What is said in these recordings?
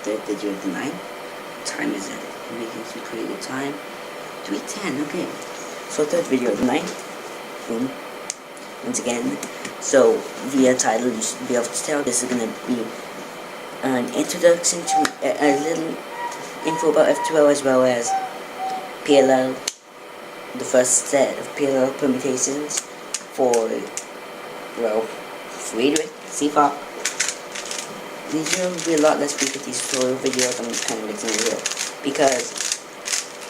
third video of the night. What time is it? I'm making some pretty good time. 3:10, okay. So third video of the night. Boom. Once again. So via title you should be able to tell this is gonna be an introduction to a little info about F2L as well as PLL, the first set of PLL permutations for, well, Fredrich, CFOP. These will be a lot less frequent, these tutorial videos. I'm kind of mixing it here because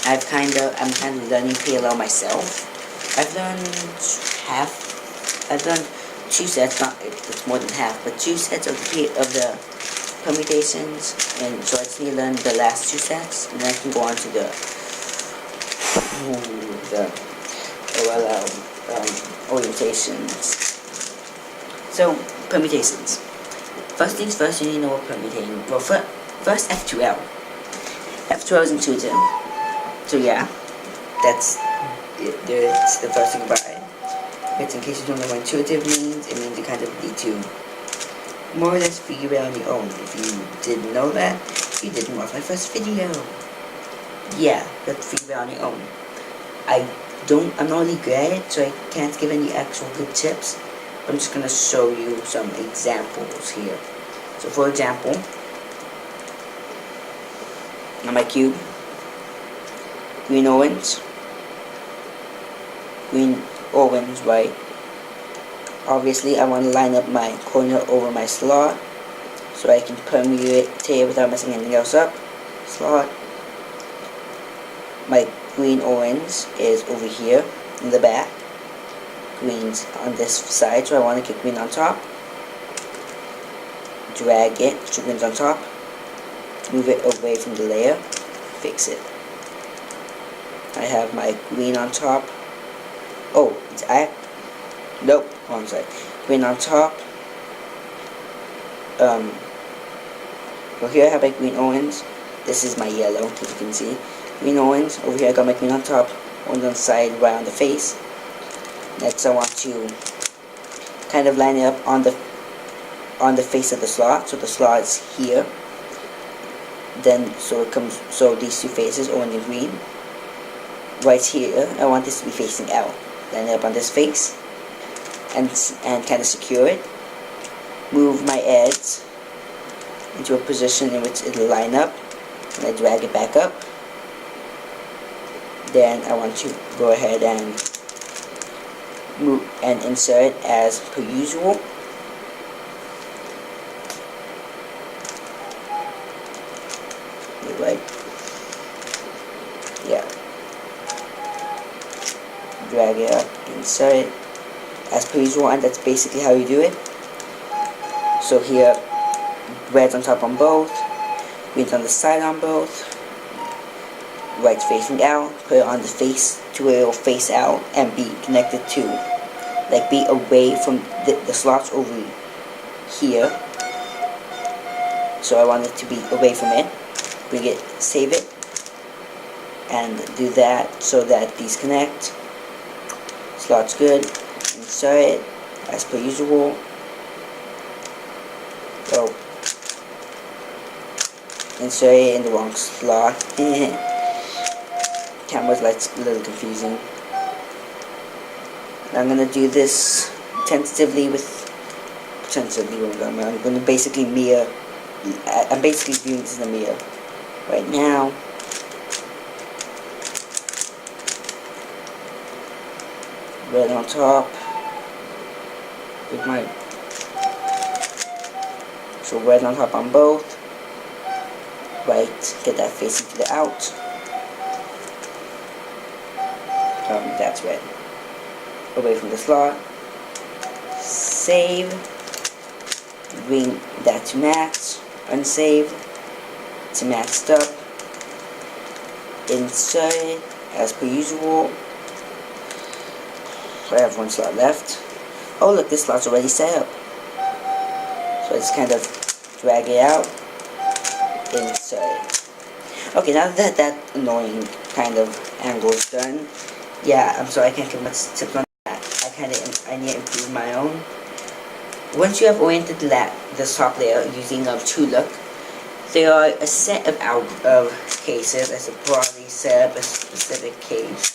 I'm kind of learning PLL myself. I've done two sets, it's more than half, but two sets of the permutations, and so I just need to learn the last two sets, and then I can go on to the OLL orientations. So, permutations. First things first, you need to know what permutating. Well, first F2L. F2L is intuitive. So yeah, that's the first thing about it. But in case you don't know what intuitive means, it means you kind of need to more or less figure it out on your own. If you didn't know that, you didn't watch my first video. Yeah, you have to figure it out on your own. I'm not really good at it, so I can't give any actual good tips. I'm just gonna show you some examples here. So for example, on my cube, green orange, right? Obviously I want to line up my corner over my slot so I can permutate without messing anything else up. Slot. My green orange is over here in the back. Green's on this side, so I want to get green on top. Drag it, so green's on top. Move it away from the layer. Fix it. I have my green on top. Oh, nope, wrong side. Green on top. Well, here I have my green orange. This is my yellow, as you can see. Green orange. Over here I got my green on top. Orange on the side, right on the face. Next, I want to kind of line it up on the face of the slot. So the slot is here. Then so these two faces, orange and green. Right here, I want this to be facing out. Line it up on this face, and kind of secure it. Move my edge into a position in which it'll line up, and I drag it back up. Then I want to go ahead and move and insert it as per usual. Right? Yeah. Drag it up, insert it as per usual, and that's basically how you do it. So here, red's on top on both, green's on the side on both, right's facing out, put it on the face to where it'll face out and be connected to, like be away from the slots over here. So I want it to be away from it. Bring it, save it, and do that so that these connect. Slot's good. Insert it as per usual. Oh, insert it in the wrong slot. Camera's light's a little confusing. I'm gonna do this tentatively. I'm gonna basically mirror. I'm basically doing this in the mirror right now. Red on top with my red on top on both. Right, get that facing to the out. That's red. Away from the slot. Save. Bring that to match. Unsave. It's matched up. Insert it as per usual. I have one slot left. Oh look, this slot's already set up. So I just kind of drag it out. Insert it. Okay, now that annoying kind of angle is done. Yeah, I'm sorry I can't give much tips on that. I need to improve my own. Once you have oriented the top layer using 2 look, there are a set of cases. I should probably set up a specific case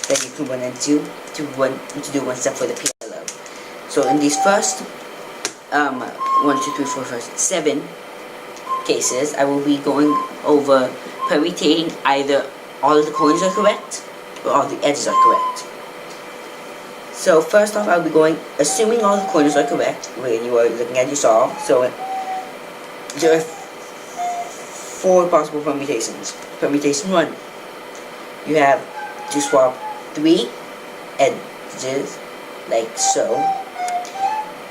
that you can run into to do one step for the PLL. So in these first 1, 2, 3, 4, 5, 6, 7 cases, I will be going over permutating either all of the corners are correct or all the edges are correct. So first off, I'll be going, assuming all the corners are correct when you are looking at your solve. So there are 4 possible permutations. Permutation 1, you have to swap 3 edges like so.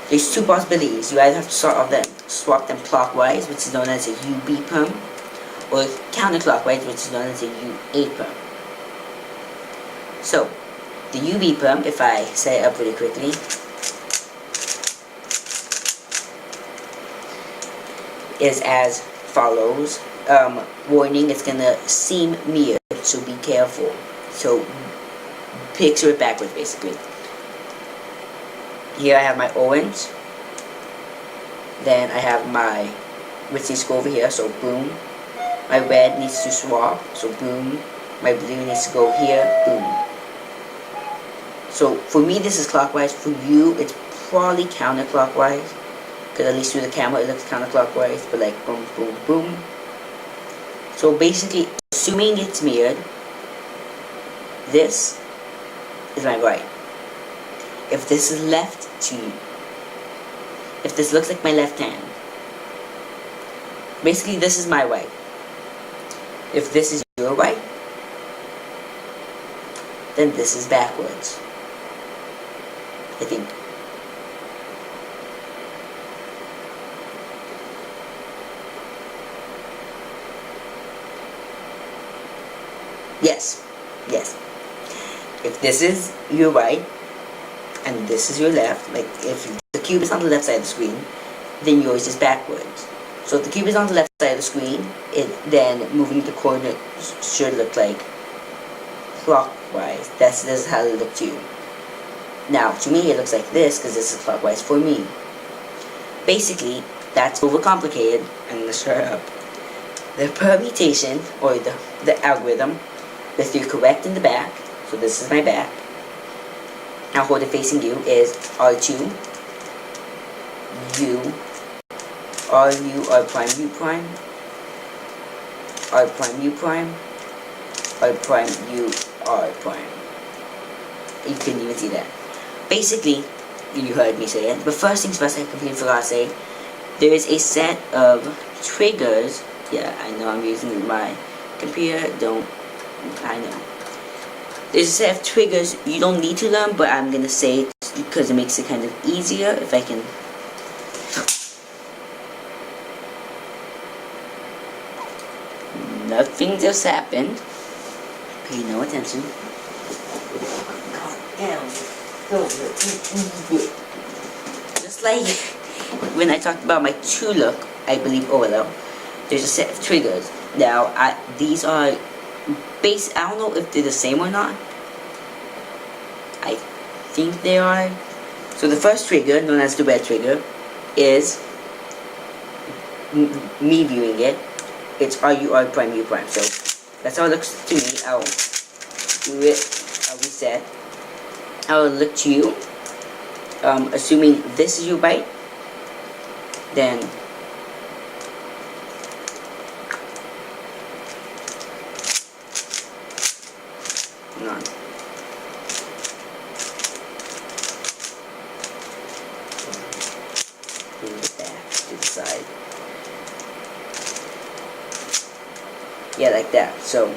There's 2 possibilities. You either have to swap them clockwise, which is known as a UB perm, or counterclockwise, which is known as a UA perm. So the UB perm, if I set it up really quickly, is as follows. Warning, it's gonna seem mirrored, so be careful. So picture it backwards, basically. Here I have my orange, then I have my, which needs to go over here, so boom. My red needs to swap, so boom. My blue needs to go here, boom. So for me this is clockwise, for you it's probably counterclockwise, because at least through the camera it looks counterclockwise, but like boom, boom, boom. So basically, assuming it's mirrored, this is my right. If this is left to you, if this looks like my left hand, basically this is my right. If this is your right, then this is backwards, I think. Yes, yes. If this is your right, and this is your left, like if the cube is on the left side of the screen, then yours is backwards. So if the cube is on the left side of the screen, then moving the coordinates should look like clockwise. This is how it looks to you. Now, to me, it looks like this because this is clockwise for me. Basically, that's overcomplicated, and let's start up. The permutation, or the algorithm, with you correct in the back, so this is my back. Now hold it facing you is R2, U, RU, R prime, U prime, R prime, U prime, R prime, U, R prime. You couldn't even see that. Basically, you heard me say it, but first things first, I completely forgot to say, there is a set of triggers. Yeah, I know I'm using my computer, I know. There's a set of triggers you don't need to learn, but I'm gonna say it because it makes it kind of easier if I can. Nothing just happened. Pay no attention. Just like when I talked about my true look, I believe OLL, there's a set of triggers. Now, these are I don't know if they're the same or not. I think they are. So the first trigger, known as the red trigger, is me viewing it. It's RU, R prime, U prime. So that's how it looks to me. I'll do it. I'll reset. I'll look to you. Assuming this is your bite, then none. Move it back to the side. Yeah, like that. So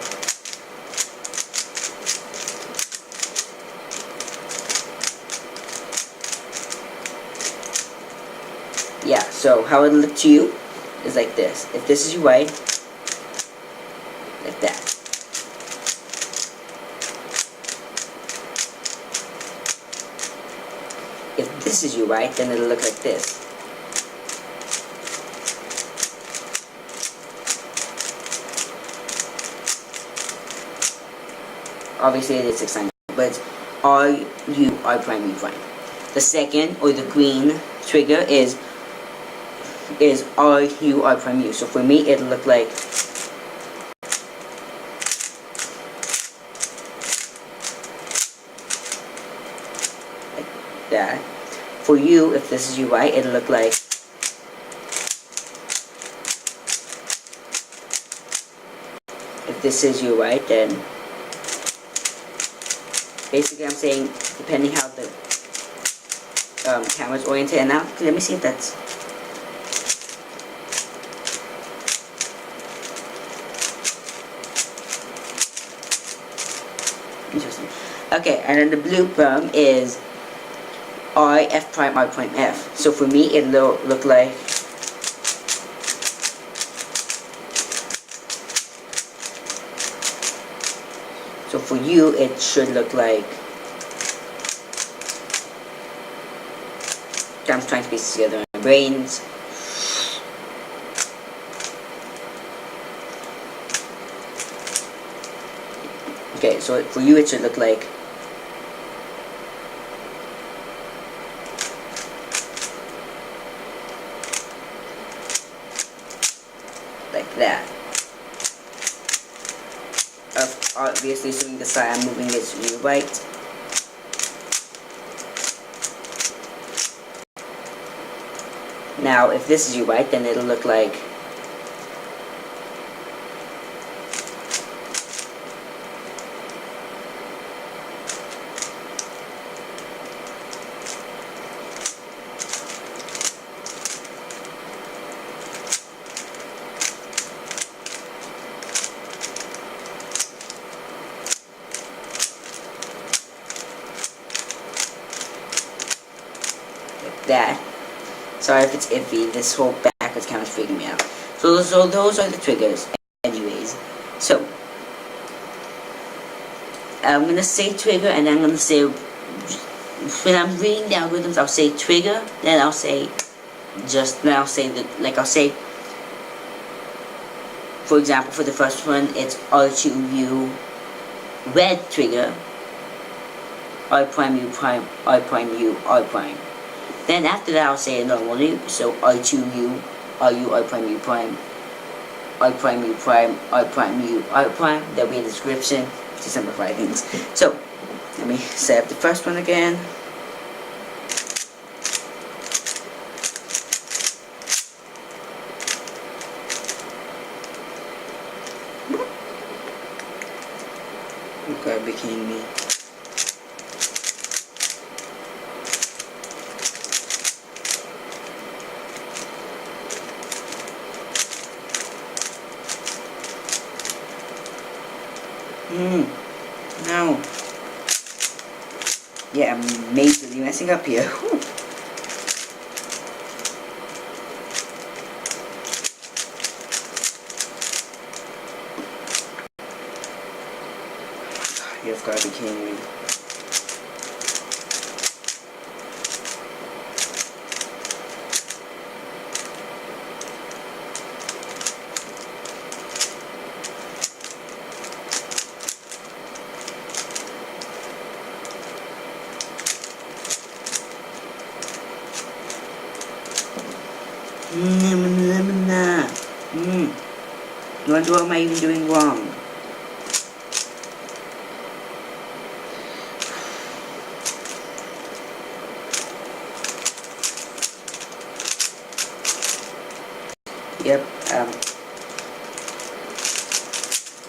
yeah, so how it look to you is like this. If this is your right, like that. If this is your right, then it'll look like this. Obviously it is 6 times, but it's RU, R prime, U prime. The second, or the green trigger, is is RU R prime U. So for me, it'll look like that. For you, if this is UI, it'll look like if this is UI, then basically I'm saying depending how the camera's oriented. And now let me see if that's interesting. Okay, and then the blue perm is I F prime I prime F. So for me, it'll look like so for you, it should look like I'm trying to piece together my brains. Okay, so for you, it should look like that. Obviously, assuming the side I'm moving is to the right. Now, if this is your right, then it'll look like that. Sorry if it's iffy, this whole backwards camera's freaking me out. So those are the triggers, anyways. So, I'm gonna say trigger, and then I'm gonna say, when I'm reading the algorithms, I'll say trigger, then I'll say, I'll say, for example, for the first one, it's R2U red trigger, R prime U prime, R prime U, R prime. Then after that, I'll say a normal loop, so R2U, RU, R prime U prime, R prime U prime, R prime U, R prime. There'll be a description to simplify things. So, let me set up the first one again. You gotta be kidding me. No. Yeah, I'm majorly messing up here. Whew. You've got to be kidding me. What am I even doing wrong? Yep,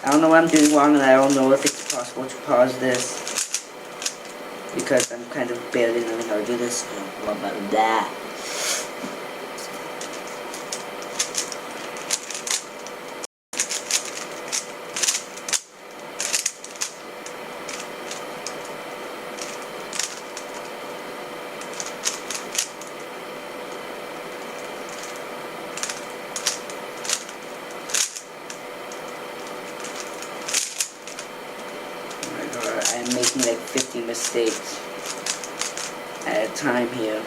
I don't know what I'm doing wrong, and I don't know if it's possible to pause this, because I'm kind of barely knowing how to do this. Blah, blah, blah. I'm making like 50 mistakes at a time here.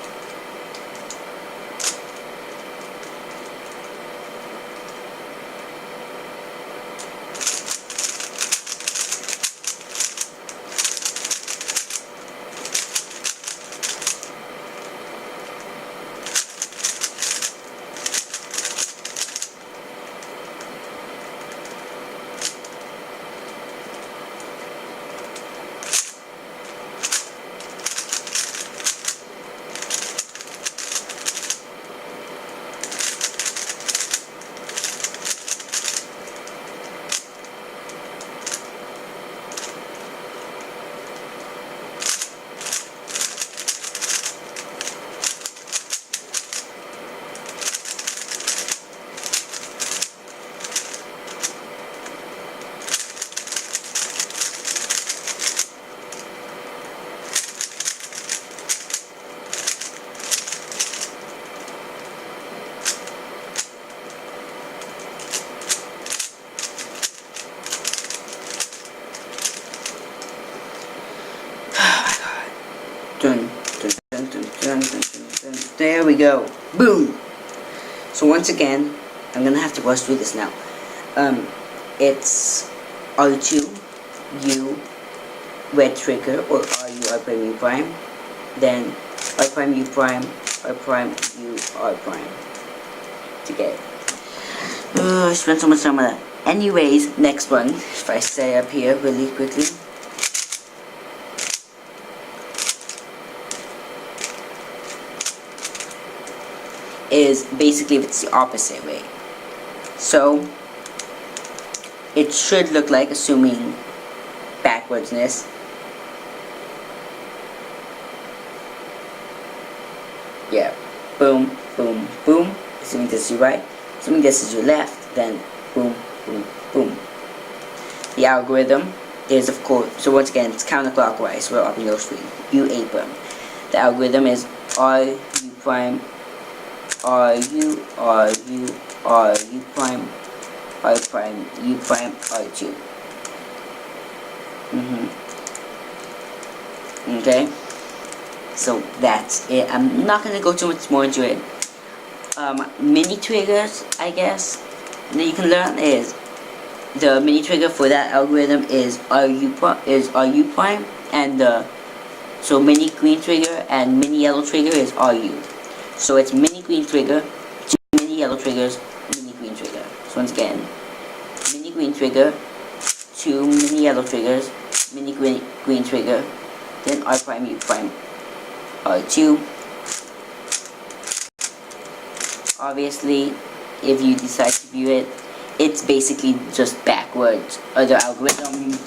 There we go. Boom! So once again, I'm gonna have to rush through this now. It's R2, U, red trigger, or RU, R prime, U prime. Then R prime, U prime, R prime, U, R prime. To get it. I spent so much time on that. Anyways, next one, if I stay up here really quickly. Is basically it's the opposite way. So it should look like, assuming backwardsness, yeah, boom, boom, boom. Assuming this is your right, assuming this is your left, then boom, boom, boom. The algorithm is, of course, so once again, it's counterclockwise. We're up in your screen. U A prime. The algorithm is R U prime, R U, R U, R U prime, R prime, U prime, R2. Okay, so that's it. I'm not gonna go too much more into it. Mini triggers, I guess, that you can learn is the mini trigger for that algorithm is RU prime, and so mini green trigger and mini yellow trigger is RU. So it's mini green trigger, 2 mini yellow triggers, mini green trigger. So once again, mini green trigger, 2 mini yellow triggers, mini green trigger, then R prime, U prime, R2. Obviously, if you decide to view it, it's basically just backwards other algorithm.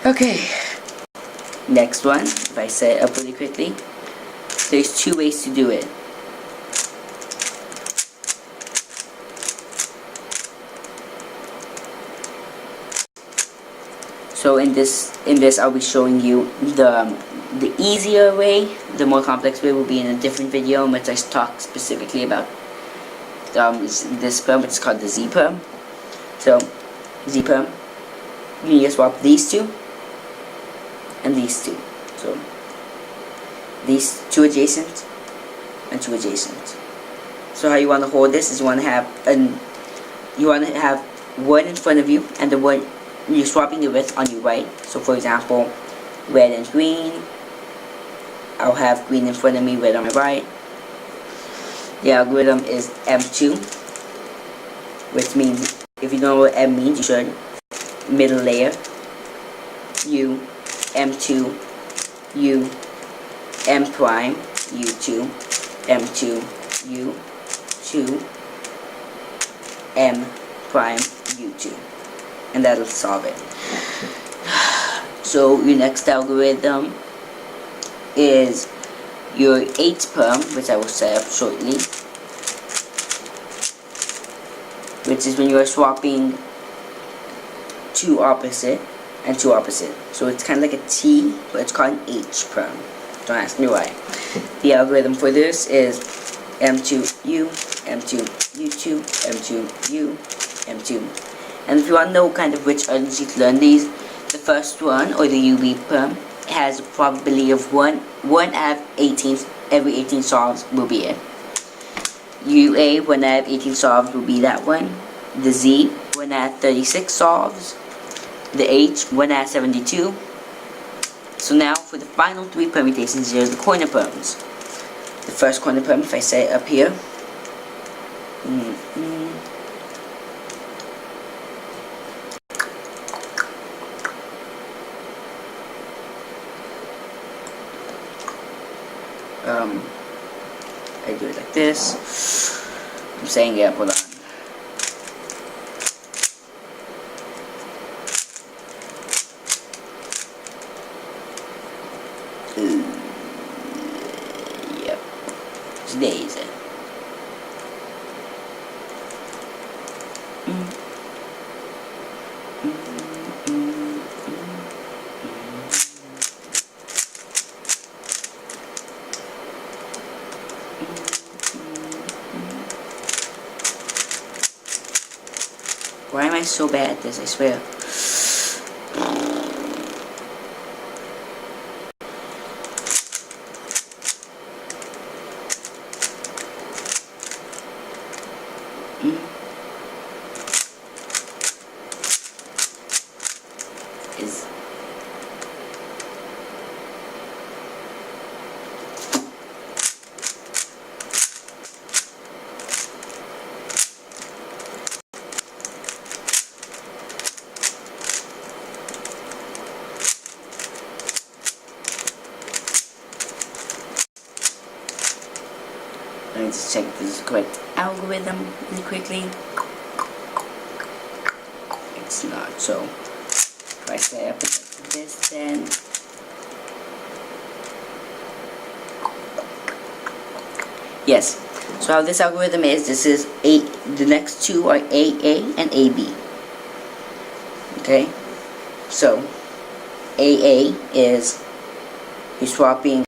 Okay, next one, if I say it up really quickly, there's 2 ways to do it. So in this I'll be showing you the easier way. The more complex way will be in a different video in which I talk specifically about this perm, which is called the Z perm. So Z perm, you need to swap these 2 and these 2. So these 2 adjacent and 2 adjacent. So how you want to hold this is you want to have one in front of you and the one you're swapping it with on your right. So for example, red and green. I'll have green in front of me, red on my right. The algorithm is M2, which means, if you know what M means, you should. Middle layer, U, M2, U, M prime, U2, M2, U2, M prime, U2. And that'll solve it. So your next algorithm is your 8 perm, which I will set up shortly, which is when you are swapping 2 opposite and 2 opposite. So it's kind of like a T, but it's called an H perm. Don't ask me why. The algorithm for this is M2U, M2, U2, M2, U, M2. And if you want to know kind of which others you can learn these, the first one, or the UB perm, has a probability of 1 out of 18, every 18 solves will be it. UA, 1 out of 18 solves will be that one. The Z, 1 out of 36 solves. The H, 1 out of 72. So now for the final 3 permutations, here's the corner perms. The first corner perm, if I say it up here, I do it like this. I'm saying, yeah, hold on. Yep. Today's it. Why am I so bad at this, I swear? is let me just check if this is the correct algorithm really quickly. It's not, so if I say I put this, then yes. So how this algorithm is, this is the next two are AA and AB. Okay, so AA is you're swapping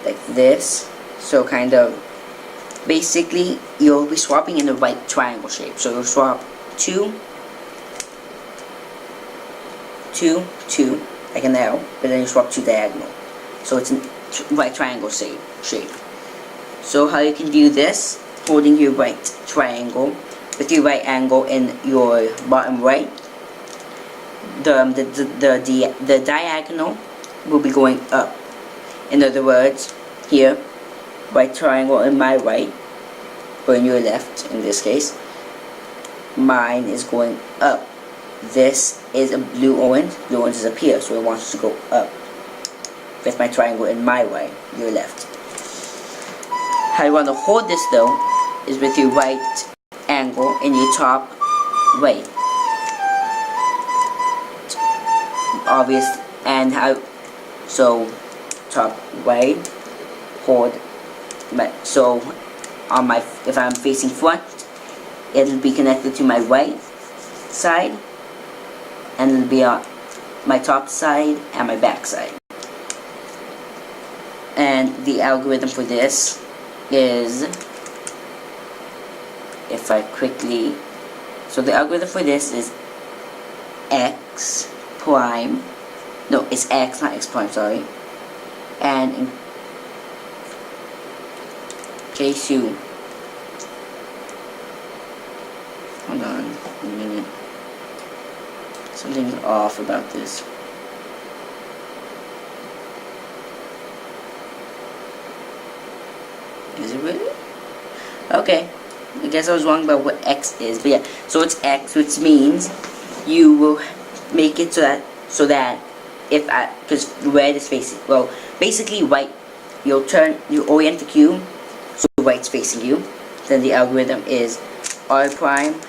like this. So kind of, basically, you'll be swapping in the right triangle shape. So you'll swap 2, 2, 2, like an L, but then you swap 2 diagonal. So it's in right triangle shape. So how you can do this, holding your right triangle with your right angle in your bottom right, the diagonal will be going up. In other words, here, right triangle in my right, or in your left in this case, mine is going up. This is a blue orange is up here, so it wants to go up. With my triangle in my right, your left. How you want to hold this though, is with your right angle in your top right. Obvious, and how, so top right, hold. So on my, if I'm facing front, it'll be connected to my right side, and it'll be on my top side and my back side. And the algorithm for this is, if I quickly, so the algorithm for this is x prime, no, it's x, not x prime, sorry, and in case you, hold on a minute, something's off about this. Is it really? Okay, I guess I was wrong about what x is, but yeah, so it's x, which means you will make it so that if because red is facing, well, basically white, you orient the cube so white's facing you. Then the algorithm is r prime,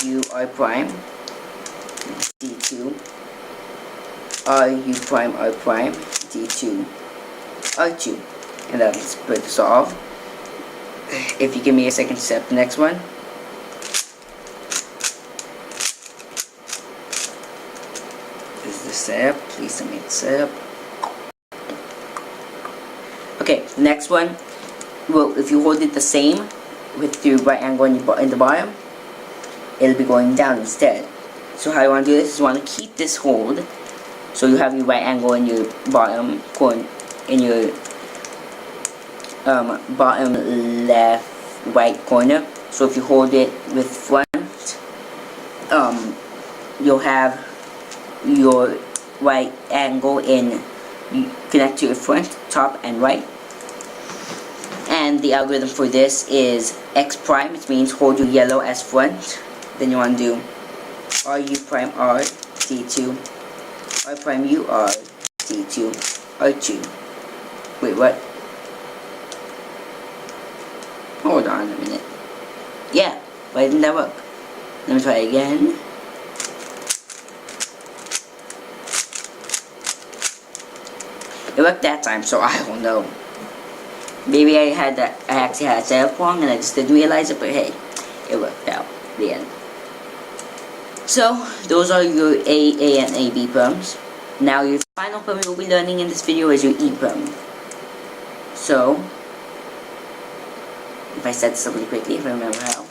u r prime, d2, r u prime r prime, d2, r2, and that's good to solve. If you give me a second to set up the next one. This is the setup. Please tell me it's set up. Okay, the next one. Well, if you hold it the same with your right angle in the bottom, it'll be going down instead. So how you want to do this is you want to keep this hold. So you have your right angle in your bottom corner, in your bottom left right corner. So if you hold it with front, you'll have your right angle in connect to your front, top and right. And the algorithm for this is x prime, which means hold your yellow as front. Then you want to do r u prime r d2, r prime u r d2, r2. Wait, what? Hold on a minute. Yeah, why didn't that work? Let me try again. It worked that time, so I don't know. Maybe I actually had it set up wrong and I just didn't realize it, but hey, it worked out. The end. So, those are your A, and AB problems. Now your final problem you'll be learning in this video is your E problem. So, if I set this up really quickly, if I remember how.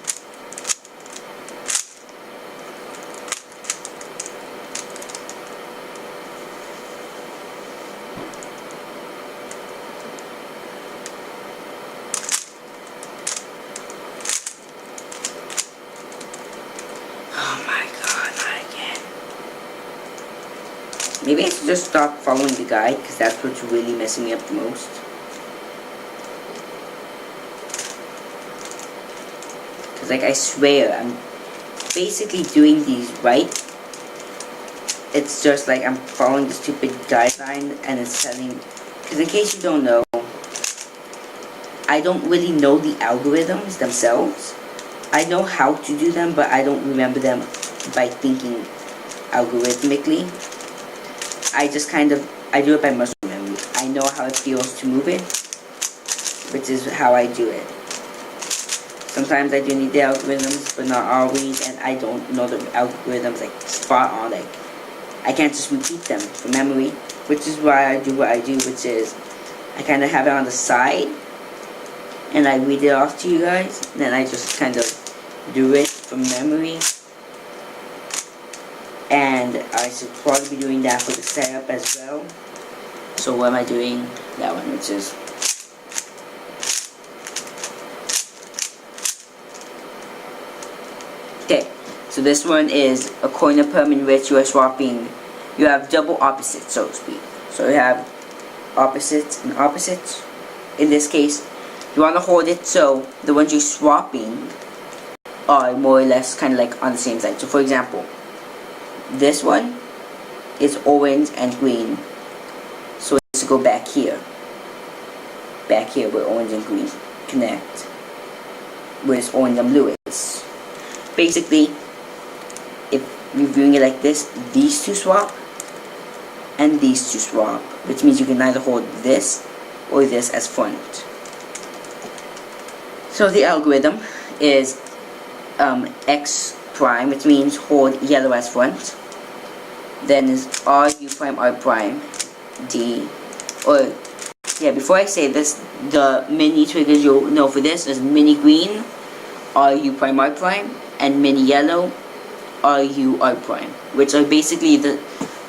to just stop following the guide, because that's what's really messing me up the most. Because like I swear, I'm basically doing these right. It's just like I'm following the stupid guideline and it's telling, because in case you don't know, I don't really know the algorithms themselves. I know how to do them, but I don't remember them by thinking algorithmically. I just I do it by muscle memory. I know how it feels to move it, which is how I do it. Sometimes I do need the algorithms, but not always, and I don't know the algorithms like spot on. Like, I can't just repeat them from memory, which is why I do what I do, which is I kind of have it on the side, and I read it off to you guys, then I just kind of do it from memory. And I should probably be doing that for the setup as well. So what am I doing? That one, which is okay. So this one is a corner perm in which you are swapping. You have double opposites, so to speak. So you have opposites and opposites. In this case, you want to hold it so the ones you're swapping are more or less kind of like on the same side. So for example, this one is orange and green, so it's to go back here where orange and green connect, where it's orange and blue is. Basically, if you're viewing it like this, these two swap and these two swap, which means you can either hold this or this as front. So the algorithm is X prime, which means hold yellow as front. Then is R U prime R prime D, or yeah, before I say this, the mini triggers you'll know for this is mini green R U prime R prime and mini yellow R U R prime, which are basically the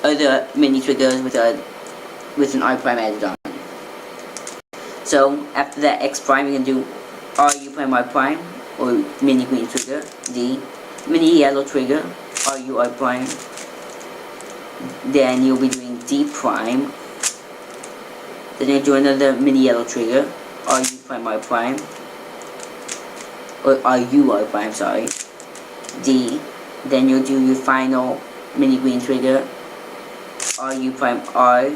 other mini triggers with an R prime added on. So after that X prime, you can do R U prime R prime or mini green trigger D, mini yellow trigger R U R prime. Then you'll be doing D prime. Then you'll do another mini yellow trigger R U prime R prime, or R U R prime, sorry, D. Then you'll do your final mini green trigger R U prime R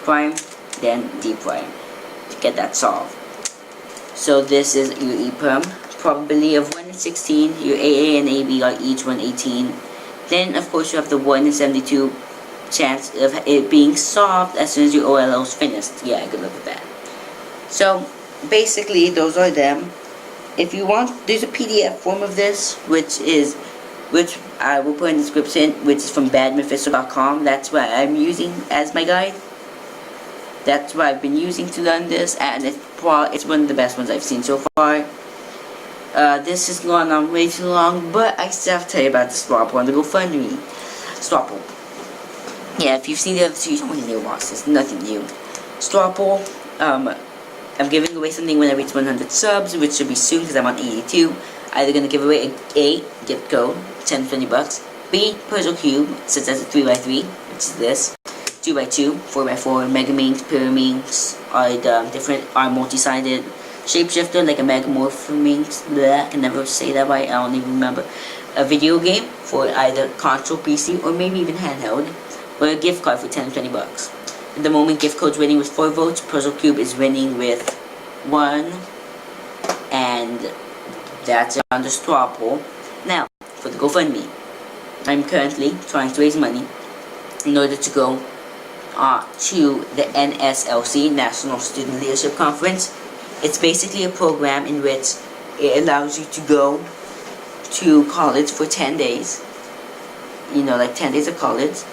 prime, then D prime to get that solved. So this is your E perm. Probability of 1 in 16. Your AA and AB are each 118. Then of course you have the 1 in 72 chance of it being solved as soon as your OLL is finished. Yeah, good luck with that. So basically those are them. If you want, there's a PDF form of this, which I will put in the description, which is from badmephisto.com. That's what I'm using as my guide. That's what I've been using to learn this, and it's one of the best ones I've seen so far. This has gone on way too long, but I still have to tell you about the Swapple on the Gofundme. Swapple. Yeah, if you've seen the other two, you don't really watch this. Nothing new. Swapple. I'm giving away something when I reach 100 subs, which should be soon because I'm on 82. Either gonna give away a gift code, 10 to $20. B, puzzle cube, such as a 3x3, which is this. 2x2, 4x4, Megaminx, Pyraminx are multi-sided. Shapeshifter, like a Megamorphinx, I can never say that right, I don't even remember. A video game for either console, PC, or maybe even handheld. Or a gift card for 10 to $20. At the moment, gift code's winning with 4 votes. Puzzle Cube is winning with 1. And that's on the straw poll. Now, for the GoFundMe. I'm currently trying to raise money in order to go to the NSLC, National Student Leadership Conference. It's basically a program in which it allows you to go to college for 10 days. You know, like 10 days of college.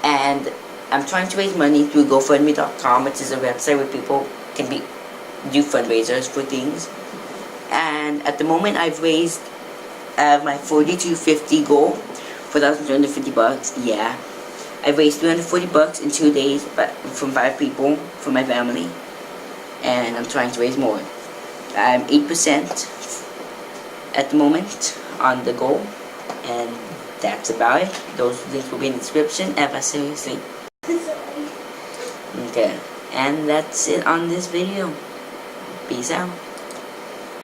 And I'm trying to raise money through Gofundme.com, which is a website where people can do fundraisers for things. And at the moment, I've raised my 4250 goal, $4,250. Yeah, I've raised $340 in 2 days, but from 5 people from my family, and I'm trying to raise more. I'm 8% at the moment on the goal, and that's about it. Those links will be in the description. Eva, seriously. Okay, and that's it on this video. Peace out.